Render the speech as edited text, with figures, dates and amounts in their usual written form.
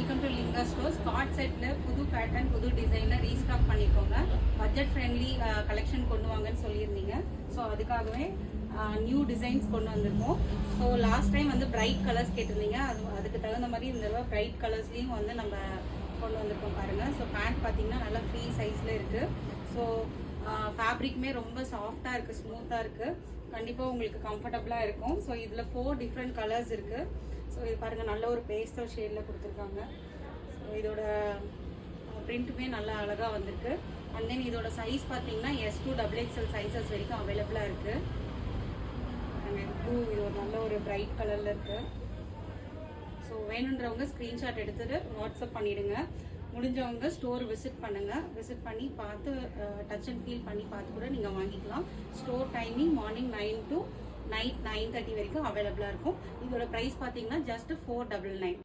Welcome to Linga stores. Card செட்டில் புது pattern புது டிசைனில் ரீஸ்டாக் பண்ணிக்கோங்க. பட்ஜெட் ஃப்ரெண்ட்லி கலெக்ஷன் கொண்டு வாங்கன்னு சொல்லியிருந்தீங்க. ஸோ அதுக்காகவே நியூ டிசைன்ஸ் கொண்டு வந்திருக்கோம். ஸோ லாஸ்ட் டைம் வந்து பிரைட் கலர்ஸ் கேட்டிருந்தீங்க. அதுக்கு தகுந்த மாதிரி இந்த தடவை பிரைட் கலர்ஸ்லேயும் வந்து நம்ம கொண்டு வந்திருக்கோம் பாருங்கள். ஸோ பேண்ட் பார்த்தீங்கன்னா நல்லா ஃப்ரீ சைஸில் இருக்குது. ஸோ ஃபேப்ரிக்குமே ரொம்ப சாஃப்டாக இருக்குது, ஸ்மூத்தாக இருக்குது. கண்டிப்பாக உங்களுக்கு கம்ஃபர்டபுளாக இருக்கும். ஸோ இதில் 4 டிஃப்ரெண்ட் கலர்ஸ் இருக்குது. ஸோ இது பாருங்கள், நல்ல ஒரு பேஸ்டல் ஷேடில் கொடுத்துருக்காங்க. ஸோ இதோட பிரிண்ட்டுமே நல்லா அழகாக வந்திருக்கு. அண்ட் தென் இதோட சைஸ் பார்த்தீங்கன்னா S2 XXL சைஸஸ் வரைக்கும் அவைலபிளாக இருக்குது. ப்ளூ, இது ஒரு நல்ல ஒரு பிரைட் கலரில் இருக்குது. ஸோ வேணுன்றவங்க ஸ்க்ரீன்ஷாட் எடுத்துகிட்டு வாட்ஸ்அப் பண்ணிவிடுங்க. முடிஞ்சவங்க ஸ்டோர் விசிட் பண்ணுங்கள். விசிட் பண்ணி பார்த்து டச் அண்ட் ஃபீல் பண்ணி பார்த்து கூட நீங்கள் வாங்கிக்கலாம். Store timing morning 9 to night 9:30 வரைக்கும் அவைலபிளாக இருக்கும். இதோட ப்ரைஸ் பார்த்தீங்கன்னா ஜஸ்ட் 499.